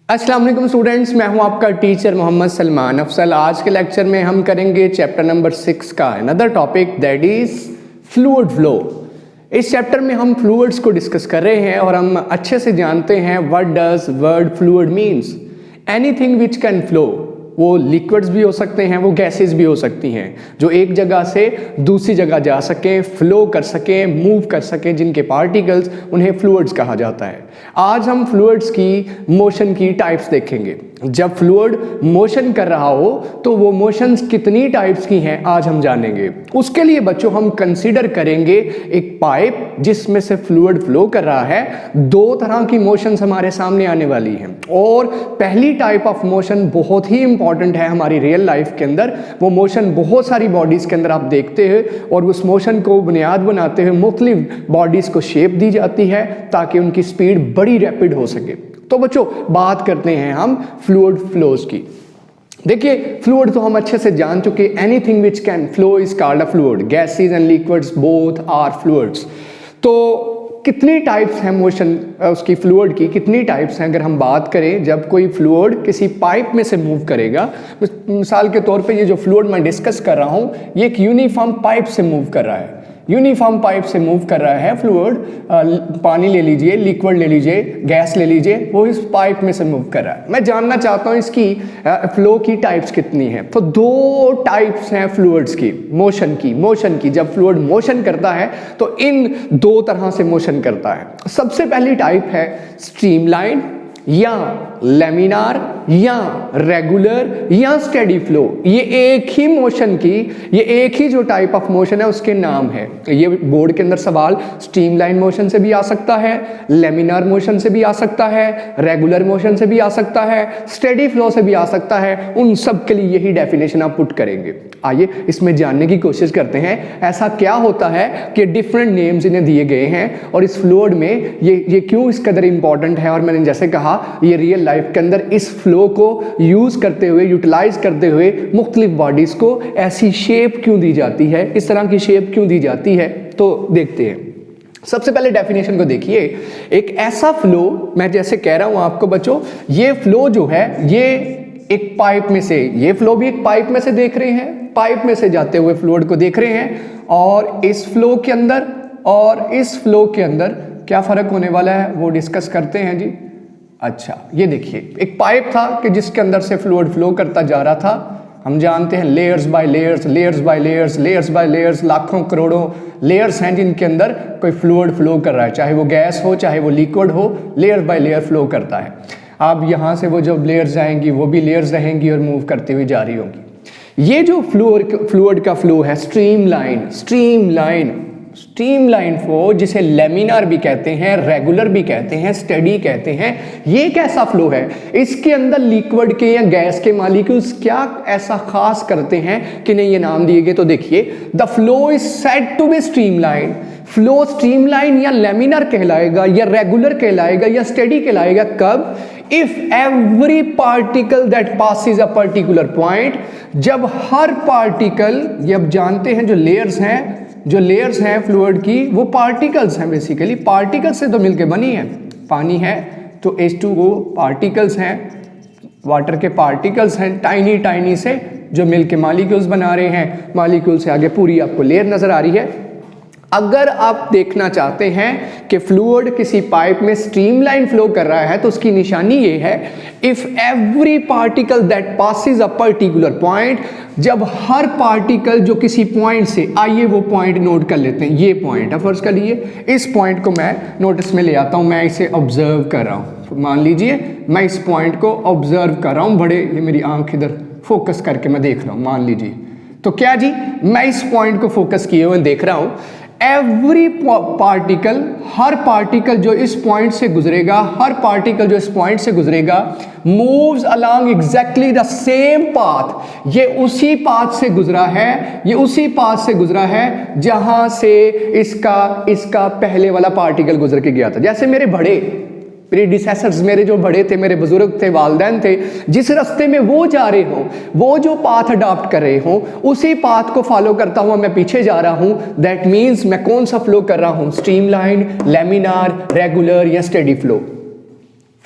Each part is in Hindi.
अस्सलाम वालेकुम स्टूडेंट्स, मैं हूं आपका टीचर मोहम्मद सलमान अफसल। आज के लेक्चर में हम करेंगे चैप्टर नंबर 6 का another topic that is fluid flow. इस चैप्टर में हम फ्लूइड्स को डिस्कस कर रहे हैं और हम अच्छे से जानते हैं what does word fluid means. Anything which can flow, वो लिक्विड्स भी हो सकते हैं, वो गैसेस भी हो सकती हैं जो एक जगह से दूसरी जगह जा सकें, फ्लो कर सकें, मूव कर सकें, जिनके पार्टिकल्स उन्हें फ्लूइड्स कहा जाता है। आज हम फ्लूइड्स की मोशन की टाइप्स देखेंगे। जब फ्लूइड मोशन कर रहा हो तो वो मोशंस कितनी टाइप्स की हैं आज हम जानेंगे। उसके लिए बच्चों हम कंसीडर करेंगे एक पाइप जिसमें से फ्लूइड फ्लो कर रहा है। दो तरह की मोशंस हमारे सामने आने वाली हैं और पहली टाइप ऑफ मोशन बहुत ही इंपॉर्टेंट है हमारी रियल लाइफ के अंदर। वो मोशन बहुत सारी बॉडीज के अंदर आप देखते हैं और उस मोशन को बुनियाद बनाते हुए मुख्तलिफ बॉडीज को शेप दी जाती है ताकि उनकी स्पीड बड़ी रैपिड हो सके। तो बच्चों बात करते हैं हम फ्लूइड फ्लोज की। देखिए फ्लूइड तो हम अच्छे से जान चुके, anything which can flow is called a fluid. Gases and liquids both are fluids. तो कितनी टाइप्स हैं मोशन उसकी फ्लूइड की, कितनी टाइप्स हैं अगर हम बात करें। जब कोई फ्लूइड किसी पाइप में से मूव करेगा, मिसाल के तौर पे ये जो फ्लूइड मैं डिस्कस कर रहा हूँ ये एक यूनिफॉर्म पाइप से मूव कर रहा है। यूनिफॉर्म पाइप से मूव कर रहा है फ्लूइड। पानी ले लीजिए, लिक्विड ले लीजिए, गैस ले लीजिए, वो इस पाइप में से मूव कर रहा है। मैं जानना चाहता हूँ इसकी फ्लो की टाइप्स कितनी हैं। तो दो टाइप्स हैं फ्लूइड्स की, मोशन की। जब फ्लूइड मोशन करता है तो इन दो तरह से मोशन करता है। सबसे पहली टाइप है स्ट्रीमलाइन या लेमिनार या रेगुलर या स्टेडी फ्लो। ये एक ही मोशन की, ये एक ही जो टाइप ऑफ मोशन है उसके नाम है। ये बोर्ड के अंदर सवाल स्ट्रीमलाइन मोशन से भी आ सकता है, लेमिनार मोशन से भी आ सकता है, रेगुलर मोशन से भी आ सकता है, स्टेडी फ्लो से भी आ सकता है। उन सब के लिए यही डेफिनेशन आप पुट करेंगे। आइए इसमें जानने की कोशिश करते हैं ऐसा क्या होता है कि डिफरेंट नेम्स इन्हें दिए गए हैं और इस फ्लूइड में ये क्यों इस कदर इंपॉर्टेंट है। और मैंने जैसे कहा ये रियल लाइफ के अंदर इस फ्लो को यूज करते हुए, यूटिलाइज करते हुए मुख्तलिफ बॉडीज को ऐसी शेप क्यों दी जाती है, इस तरह की शेप क्यों दी जाती है, तो देखते हैं। सबसे पहले डेफिनेशन को देखिए। एक ऐसा फ्लो, मैं जैसे कह रहा हूं आपको बच्चों, ये फ्लो जो है ये एक पाइप में से, ये फ्लो भी एक पाइप में से देख रहे हैं, पाइप में से जाते हुए फ्लूइड को देख रहे हैं। और इस फ्लो के अंदर और इस फ्लो के अंदर क्या फर्क होने वाला है वो डिस्कस करते हैं जी। अच्छा ये देखिए, एक पाइप था कि जिसके अंदर से फ्लूइड फ्लो करता जा रहा था। हम जानते हैं layers by layers, layers by layers, layers by layers, लाखों करोड़ों लेयर्स हैं जिनके अंदर कोई फ्लूइड फ्लो कर रहा है, चाहे वो गैस हो चाहे वो लिक्विड हो, लेयर बाय लेयर फ्लो करता है। अब यहाँ से वो जो लेयर्स जाएंगी वो भी लेयर्स रहेंगी और मूव करती हुई जा रही होंगी। ये जो फ्लूइड का फ्लो है स्ट्रीमलाइन फ्लो, जिसे लेमिनार भी कहते हैं, रेगुलर भी कहते हैं, स्टेडी कहते हैं, ये कैसा फ्लो है। इसके अंदर लिक्विड के या गैस के मॉलिक्यूल्स क्या ऐसा खास करते हैं कि नहीं ये नाम दिए गए। तो देखिए the flow is said to be streamline. Flow streamline या लेमिनार कहलाएगा या रेगुलर कहलाएगा या स्टेडी कहलाएगा कब, if every particle that passes a particular point, जब हर पार्टिकल, ये अब जानते हैं जो लेयर्स हैं फ्लूइड की वो पार्टिकल्स हैं, बेसिकली पार्टिकल्स से तो मिलके बनी है। पानी है तो H2O पार्टिकल्स हैं, वाटर के पार्टिकल्स हैं, टाइनी से जो मिलके मॉलिक्यूल्स बना रहे हैं। मॉलिक्यूल से आगे पूरी आपको लेयर नजर आ रही है। अगर आप देखना चाहते हैं कि फ्लूइड किसी पाइप में स्ट्रीमलाइन फ्लो कर रहा है तो उसकी निशानी ये है, if every particle that passes a particular point, जब हर पार्टिकल जो किसी पॉइंट से, आइए वो पॉइंट नोट कर लेते हैं। ये पॉइंट है फर्ज कर लिए, इस पॉइंट को मैं नोटिस में ले आता हूं, मैं इसे ऑब्जर्व कर रहा हूं। मान लीजिए मैं इस पॉइंट को ऑब्जर्व कर रहा हूं, बड़े ये मेरी आंख इधर फोकस करके मैं देख रहा हूं, मान लीजिए। तो क्या जी, मैं इस पॉइंट को फोकस किए हुए देख रहा हूं। एवरी पार्टिकल, हर पार्टिकल जो इस पॉइंट से गुजरेगा, moves along exactly the same path. ये उसी पाथ से गुजरा है जहां से इसका पहले वाला पार्टिकल गुजर के गया था। जैसे मेरे प्रीडिसेसर्स, मेरे जो बड़े थे, मेरे बुजुर्ग थे, वालिदैन थे, जिस रास्ते में वो जा रहे हो, वो जो पाथ अडॉप्ट कर रहे हो, उसी पाथ को फॉलो करता हुआ मैं पीछे जा रहा हूं। दैट मीन्स मैं कौन सा फ्लो कर रहा हूं, स्ट्रीमलाइन, लेमिनार, रेगुलर या स्टेडी फ्लो।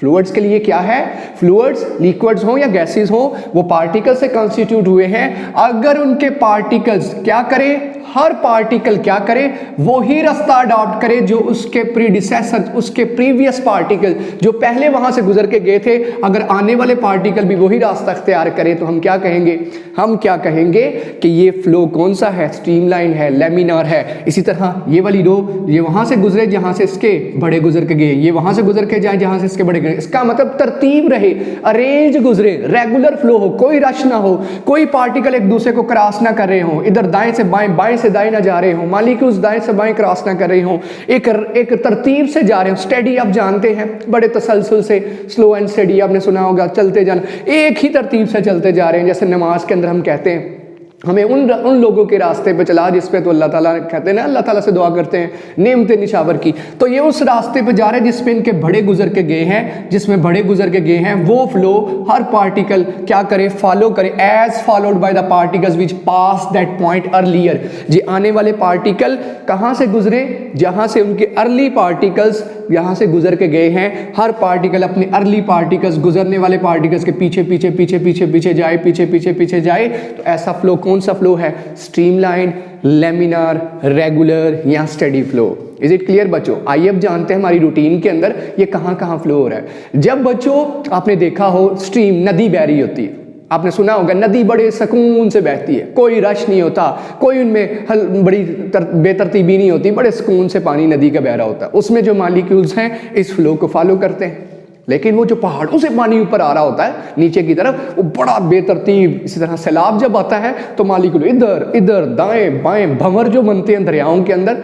फ्लूइड्स के लिए क्या है, फ्लूइड्स लिक्विड्स हो या गैसेस हो, वो पार्टिकल से कॉन्स्टिट्यूट हुए हैं। अगर उनके पार्टिकल्स क्या करें, हर पार्टिकल क्या करे, वही रास्ता अडॉप्ट करे जो उसके प्रीडिसेसर, उसके प्रीवियस पार्टिकल जो पहले वहां से गुजर के गए थे, अगर आने वाले पार्टिकल भी वही रास्ता अख्तियार करें तो हम क्या कहेंगे, हम क्या कहेंगे कि ये फ्लो कौन सा है, स्ट्रीमलाइन है, लेमिनार है। इसी तरह ये वाली रो, ये वहां से गुजरे जहां से इसके बड़े गुजर के गए, ये वहां से गुजर के जाए जहां से इसके बड़े गए। इसका मतलब तरतीब रहे, अरेंज गुजरे, रेगुलर फ्लो हो, कोई रश ना हो, कोई पार्टिकल एक दूसरे को क्रॉस ना कर रहे हो, इधर दाएं से बाएं, बाएं से दाएं ना जा रहे हो, मॉलिक्यूल्स दाएं से बाएं क्रॉस ना कर रहे हो, एक तरतीब से जा रहे हो, स्टडी। आप जानते हैं बड़े तसलसल से, स्लो एंड स्टडी आपने सुना होगा, चलते जाना, एक ही तरतीब से चलते जा रहे हैं। जैसे नमाज के अंदर हम कहते हैं हमें उन लोगों के रास्ते पे चला जिस पे तो अल्लाह ताला कहते हैं ना, अल्लाह ताला से दुआ करते हैं नेमते निशावर की, तो ये उस रास्ते पे जा रहे हैं जिस पे इनके बड़े गुजर के गए हैं, जिसमें बड़े गुजर के गए हैं। वो फ्लो हर पार्टिकल क्या करे, फॉलो करे, as followed by the particles which pass that point earlier. जी आने वाले पार्टिकल कहाँ से गुजरे, जहाँ से उनके अर्ली पार्टिकल्स यहाँ से गुजर के गए हैं। हर पार्टिकल अपने अर्ली पार्टिकल्स, गुजरने वाले पार्टिकल्स के पीछे पीछे पीछे पीछे पीछे जाए, पीछे पीछे पीछे जाए। तो ऐसा फ्लो कौन सा फ्लो है, स्ट्रीमलाइन, लेमिनार, रेगुलर या steady flow. Is it clear बच्चों? आइए अब जानते हैं हमारी रूटीन के अंदर ये कहाँ कहाँ फ्लो हो रहा है। जब बच्चों आपने देखा हो स्ट्रीम, नदी बह रही होती है, आपने सुना होगा नदी बड़े सुकून से बहती है, कोई रश नहीं होता, कोई उनमें बड़ी बेतरतीबी नहीं होती, बड़े सुकून से पानी नदी का बह रहा होता है। उसमें जो मॉलिक्यूल्स हैं इस फ्लो को फॉलो करते हैं। लेकिन वो जो पहाड़ों से पानी ऊपर आ रहा होता है नीचे की तरफ, वो बड़ा बेतरतीब, इसी तरह सैलाब जब आता है तो मॉलिक्यूल इधर इधर दाएं बाएं, भंवर जो बनते हैं दरियाओं के अंदर,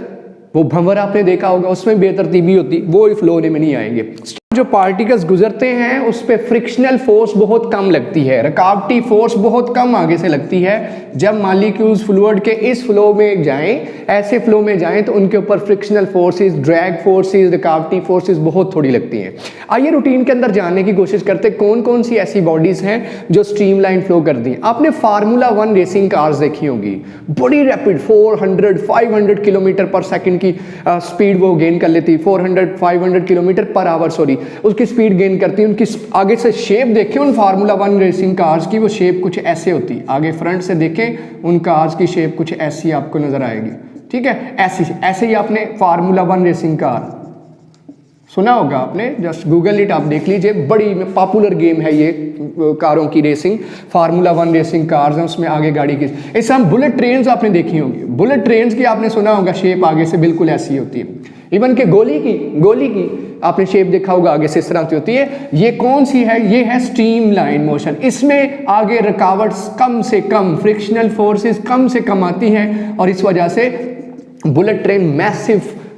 वो भंवर आपने देखा होगा, उसमें बेतरतीबी होती, वो फ्लो में नहीं आएंगे। जो पार्टिकल्स गुजरते हैं उस पे फ्रिक्शनल फोर्स बहुत कम लगती है, रुकावटी फोर्स बहुत कम आगे से लगती है। जब मॉलिक्यूल्स फ्लूइड के इस फ्लो में जाएं, ऐसे फ्लो में जाएं, तो उनके ऊपर फ्रिक्शनल फोर्सेस, ड्रैग फोर्सेस, रुकावटी फोर्सेस बहुत थोड़ी लगती हैं। आइए रूटीन के अंदर जानने की कोशिश करते हैं कौन कौन सी ऐसी बॉडीज हैं जो स्ट्रीमलाइन फ्लो कर दी। आपने फार्मूला 1 रेसिंग कार्स देखी होगी, बड़ी रैपिड 400-500 किलोमीटर पर सेकंड की स्पीड वो गेन कर लेती, 400-500 किलोमीटर पर आवर, सॉरी, उसकी स्पीड गेन करती है। उनकी आगे से शेप देखें उन फार्मूला 1 रेसिंग कार्स की, वो शेप कुछ ऐसे होती, आगे फ्रंट से देखें उन कार्स की शेप कुछ ऐसी आपको नजर आएगी, ठीक है, ऐसे ही आपने फार्मूला 1 रेसिंग कार सुना होगा आपने, जस्ट गूगल इट, आप देख लीजिए, बड़ी पॉपुलर गेम है ये कारों की रेसिंग, फार्मूला 1 रेसिंग कार्स हैं, उसमें आगे गाड़ी की, इससे हम बुलेट ट्रेन्स आपने देखी होंगी, बुलेट ट्रेन्स की आपने सुना होगा शेप आगे से बिल्कुल ऐसी होती है। इवन के गोली की आपने शेप देखा होगा आगे से इस तरह की होती है। ये कौन सी है, ये है स्ट्रीमलाइन मोशन। इसमें आगे रुकावट्स कम से कम, फ्रिक्शनल फोर्सेस कम से कम आती हैं और इस वजह से बुलेट ट्रेन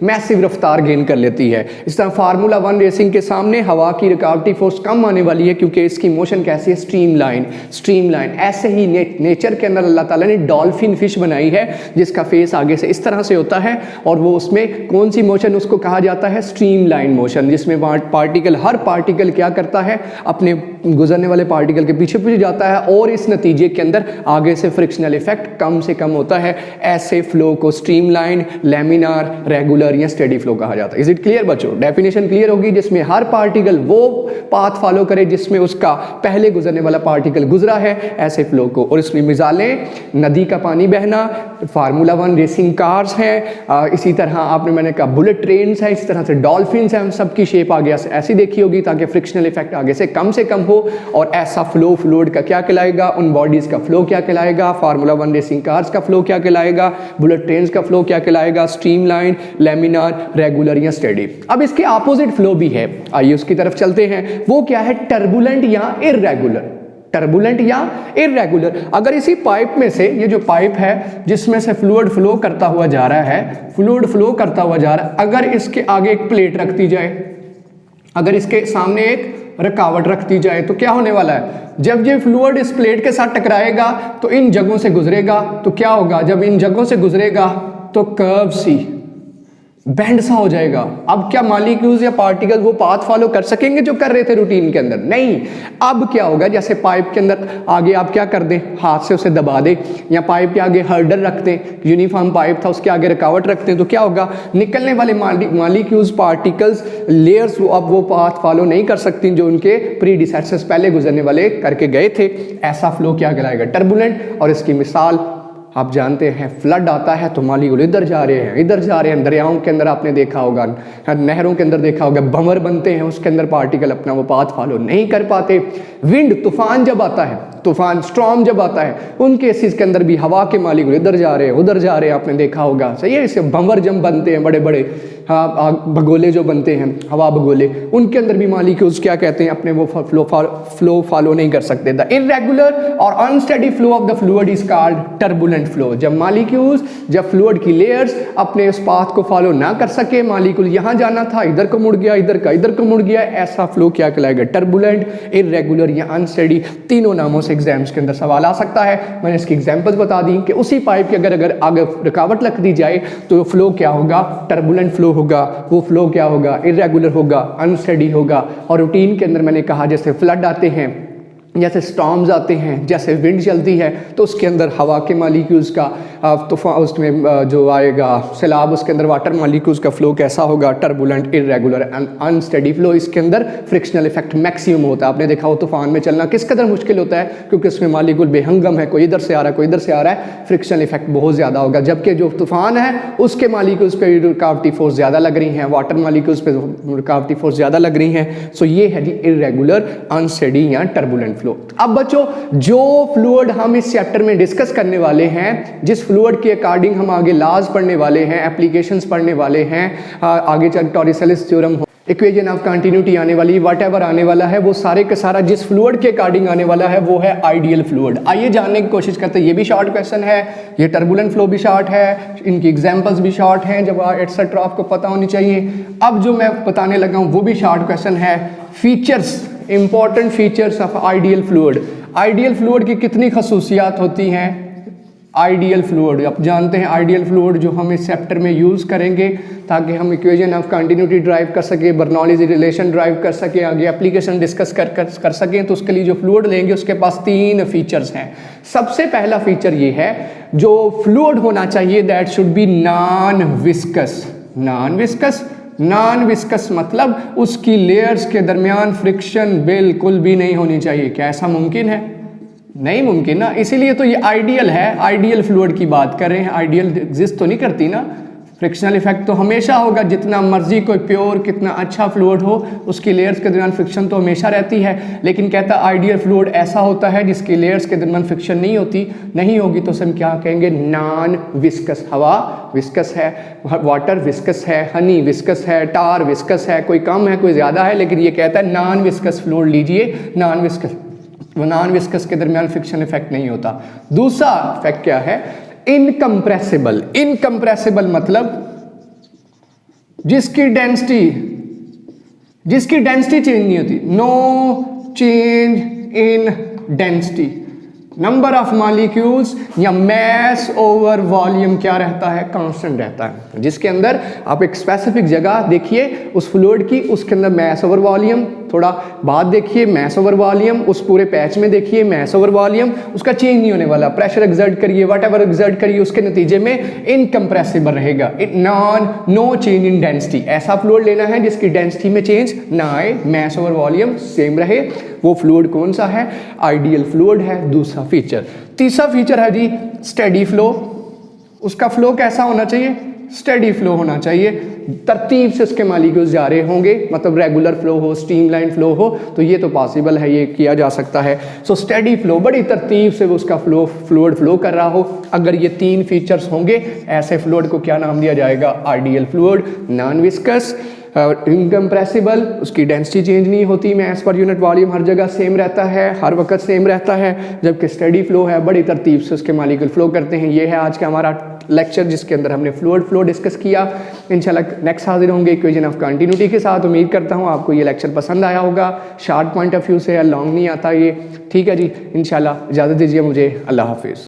मैसिव रफ्तार गेन कर लेती है। इस तरह फार्मूला 1 रेसिंग के सामने हवा की रुकावटी फोर्स कम आने वाली है क्योंकि इसकी मोशन कैसी है, स्ट्रीमलाइन। ऐसे ही नेचर के अंदर अल्लाह ताला ने डॉल्फिन फिश बनाई है जिसका फेस आगे से इस तरह से होता है और वो उसमें कौन सी मोशन उसको कहा जाता है, स्ट्रीमलाइन मोशन, जिसमें पार्टिकल, हर पार्टिकल क्या करता है, अपने गुजरने वाले पार्टिकल के पीछे पीछे जाता है और इस नतीजे के अंदर आगे से फ्रिक्शनल इफेक्ट कम से कम होता है। ऐसे फ्लो को स्ट्रीमलाइन, लेमिनार, रेगुलर या स्टेडी फ्लो कहा जाता है। इज इट क्लियर बच्चों? डेफिनेशन क्लियर होगी जिसमें हर पार्टिकल वो पाथ फॉलो करे जिसमें उसका पहले गुजरने वाला पार्टिकल गुजरा है, ऐसे फ्लो को। और इसमें मिसालें नदी का पानी बहना, फार्मूला 1 रेसिंग कार्स हैं, इसी तरह आपने मैंने कहा बुलेट ट्रेन्स हैं, इसी तरह से डॉल्फिन्स हैं, सबकी शेप आगे ऐसी देखी होगी ताकि फ्रिक्शनल इफेक्ट आगे से कम हो। और ऐसा फ्लो फ्लूइड का क्या कहलाएगा, उन बॉडीज का फ्लो क्या कहलाएगा, फार्मूला 1 रेसिंग कार्स का फ्लो क्या कहलाएगा, बुलेट ट्रेन्स का फ्लो क्या कहलाएगा, स्ट्रीमलाइन, लेमिनार, रेगुलर या स्टेडी। अब इसके ऑपोजिट फ्लो भी है, आइए उसकी तरफ चलते हैं। वो क्या है, टर्बुलेंट या इररेगुलर। टर्बुलेंट या इररेगुलर। अगर इसी पाइप में से, ये जो पाइप है जिसमें से फ्लूइड फ्लो करता हुआ जा रहा है, अगर इसके आगे एक प्लेट रख दी जाए, अगर इसके सामने एक रुकावट रख दी जाए, तो क्या होने वाला है, जब ये फ्लूइड इस प्लेट के साथ टकराएगा तो इन जगहों से गुजरेगा, तो क्या होगा, जब इन जगहों से गुजरेगा तो कर्व सी बैंड सा हो जाएगा। अब क्या मॉलिक्यूल्स या पार्टिकल वो पाथ फॉलो कर सकेंगे जो कर रहे थे रूटीन के अंदर? नहीं। अब क्या होगा, जैसे पाइप के अंदर आगे आप क्या कर दें, हाथ से उसे दबा दें, या पाइप के आगे हर्डल रख दें, यूनिफॉर्म पाइप था उसके आगे रुकावट रखते हैं, तो क्या होगा, निकलने वाले मॉलिक्यूल्स, पार्टिकल्स, लेयर्स अब वो पाथ फॉलो नहीं कर सकती जो उनके प्रीडिसेसर्स पहले गुजरने वाले करके गए थे। ऐसा फ्लो क्या कहलाएगा? टर्बुलेंट। और इसकी मिसाल आप जानते हैं, फ्लड आता है तो मॉलिक्यूल इधर जा रहे हैं, इधर जा रहे हैं। दरियाओं के अंदर आपने देखा होगा, नहरों के अंदर देखा होगा, भंवर बनते हैं, उसके अंदर पार्टिकल अपना वो पाथ फॉलो नहीं कर पाते। विंड, तूफान जब आता है, तूफान स्ट्रॉम जब आता है, उन केसेस के अंदर भी हवा के मॉलिक्यूल इधर जा रहे हैं, उधर जा रहे हैं, आपने देखा होगा। सही है। इसे भंवर जब बनते हैं, बड़े बड़े भगोले जो बनते हैं, हवा भगोले, उनके अंदर भी मॉलिक्यूल्स क्या कहते हैं, अपने वो फ्लो फॉलो नहीं कर सकते। द इर्रेगुलर और unsteady flow of the fluid is called turbulent flow. जब मॉलिक्यूल्स, जब फ्लूइड की लेयर्स अपने उस पाथ को फॉलो ना कर सके, मॉलिक्यूल यहाँ जाना था, इधर को मुड़ गया, इधर का इधर को मुड़ गया, ऐसा फ्लो क्या कहलाएगा? टर्बुलेंट, इर्रेगुलर या अनस्टेडी। तीनों नामों से एग्जाम्स के अंदर सवाल आ सकता है। मैंने इसकी एग्जांपल्स बता दी कि उसी पाइप के अगर आगे रुकावट रख दी जाए तो फ्लो क्या होगा? टर्बुलेंट फ्लो होगा। वो फ्लो क्या होगा? इर्रेगुलर होगा, अनस्टेडी होगा। और रूटीन के अंदर मैंने कहा जैसे फ्लड आते हैं, जैसे स्टॉर्म्स आते हैं, जैसे विंड चलती है, तो उसके अंदर हवा के मॉलिक्यूल्स का तूफान, उसमें जो आएगा सैलाब, उसके अंदर वाटर मॉलिक्यूल्स का फ्लो कैसा होगा? Turbulent, irregular, unsteady flow. इसके अंदर फ्रिक्शनल इफेक्ट मैक्सिमम होता है। आपने देखा हो तूफान में चलना किस कदर मुश्किल होता है, क्योंकि उसमें मॉलिक्यूल बेहंगम है, कोई इधर से आ रहा है, कोई इधर से आ रहा है, फ्रिक्शनल इफेक्ट बहुत ज़्यादा होगा। जबकि जो तूफान है उसके मॉलिक्यूल्स पे रुकावटी फोर्स ज़्यादा लग रही हैं, वाटर मॉलिक्यूल्स पे रुकावटी फोर्स ज़्यादा लग रही हैं। सो ये है जी इर्रेगुलर, अनस्टेडी या टर्बुलेंट फ्लो। अब बच्चों, जो फ्लूइड हम इस चैप्टर में डिस्कस करने वाले हैं, जिस फ्लूइड के अकॉर्डिंग हम आगे लॉज पढ़ने वाले हैं, एप्लीकेशंस पढ़ने वाले हैं, आगे चल टॉरिसेलिस थ्योरम, इक्वेशन ऑफ कंटिन्यूटी आने वाली, व्हाटएवर आने वाला है, वो सारे का सारा जिस फ्लूइड के अकॉर्डिंग आने वाला है वो है आइडियल फ्लूइड। आइए जानने की कोशिश करते हैं। ये भी शॉर्ट क्वेश्चन है, ये टर्बुलेंट फ्लो भी शॉर्ट है, इनकी एग्जांपल्स भी शॉर्ट हैं, जब एटसेट्रा आपको पता होनी चाहिए। अब जो मैं बताने लगा हूँ वो भी शॉर्ट क्वेश्चन है। Features, important features of ideal fluid. Ideal fluid की कितनी खसूसियात होती हैं? आइडियल फ्लूइड आप जानते हैं, आइडियल फ्लूइड जो हम इस चैप्टर में यूज़ करेंगे ताकि हम इक्वेशन ऑफ कंटिन्यूटी ड्राइव कर सके, बर्नौलीज रिलेशन ड्राइव कर सके, आगे एप्लीकेशन डिस्कस कर सकें, तो उसके लिए जो फ्लूइड लेंगे उसके पास 3 फीचर्स हैं। सबसे पहला फीचर ये है, जो फ्लूइड होना चाहिए that should be non viscous. Non viscous, non viscous मतलब उसकी लेयर्स के दरमियान फ्रिक्शन बिल्कुल भी नहीं होनी चाहिए। क्या ऐसा मुमकिन है? नहीं मुमकिन ना। इसीलिए तो ये आइडियल है, आइडियल फ्लूइड की बात कर रहे हैं। आइडियल एग्जिस्ट तो नहीं करती ना। फ्रिक्शनल इफेक्ट तो हमेशा होगा, जितना मर्जी कोई प्योर कितना अच्छा फ्लूइड हो, उसकी लेयर्स के दरमियान फ्रिक्शन तो हमेशा रहती है। लेकिन कहता आइडियल फ्लूइड ऐसा होता है जिसकी लेयर्स के दरमियान फ्रिक्शन नहीं होती, नहीं होगी तो हम क्या कहेंगे? Non viscous. हवा विस्कस है, वाटर विस्कस है, हनी विस्कस है, टार विस्कस है, कोई कम है कोई ज़्यादा है, लेकिन ये कहता है नॉन विस्कस फ्लूइड लीजिए। नॉन विस्कस, वो नॉन विस्कस के दरमियान फ्रिक्शन इफेक्ट नहीं होता। दूसरा इफेक्ट क्या है? इनकम्प्रेसिबल। इनकम्प्रेसिबल मतलब जिसकी डेंसिटी चेंज नहीं होती। No change in density. Number of molecules या मास ओवर वॉल्यूम क्या रहता है? कांस्टेंट रहता है। जिसके अंदर आप एक स्पेसिफिक जगह देखिए उस फ्लूइड की, उसके अंदर मास ओवर वॉल्यूम, थोड़ा बाद देखिए मास ओवर वॉल्यूम, उस पूरे पैच में देखिए मास ओवर वॉल्यूम, उसका चेंज नहीं होने वाला। प्रेशर एक्सर्ट करिए, व्हाटएवर एक्सर्ट करिए, उसके नतीजे में इनकम्प्रेसिबल रहेगा। No change in density. ऐसा फ्लूइड लेना है जिसकी डेंसिटी में चेंज ना आए, मास ओवर वॉल्यूम सेम रहे। वो फ्लूइड कौन सा है? आइडियल फ्लूइड है। दूसरा फीचर। तीसरा फीचर है जी स्टेडी फ्लो। उसका फ्लो कैसा होना चाहिए? स्टेडी फ्लो होना चाहिए। तरतीब से उसके मॉलिक्यूल्स जा रहे होंगे, मतलब रेगुलर फ्लो हो, स्ट्रीमलाइन फ्लो हो, तो ये तो पॉसिबल है, ये किया जा सकता है। सो स्टेडी फ्लो, बड़ी तरतीब से वो उसका फ्लूइड फ्लो कर रहा हो। अगर ये 3 फीचर्स होंगे, ऐसे फ्लूइड को क्या नाम दिया जाएगा? Ideal fluid. Non viscous, incompressible, उसकी डेंसिटी चेंज नहीं होती, मास पर यूनिट वॉल्यूम हर जगह सेम रहता है, हर वक्त सेम रहता है। जबकि स्टेडी फ्लो है, बड़ी तरतीब से उसके मॉलिक्यूल फ्लो करते हैं। ये है आज का हमारा लेक्चर जिसके अंदर हमने फ्लूइड फ्लो डिस्कस किया। इंशाल्लाह नेक्स्ट हाजिर होंगे इक्वेशन ऑफ कंटिन्यूटी के साथ। उम्मीद करता हूँ आपको ये लेक्चर पसंद आया होगा। शार्ट पॉइंट ऑफ व्यू से लॉन्ग नहीं आता ये, ठीक है जी। इंशाल्लाह इजाज़त दीजिए मुझे। अल्लाह हाफिज़।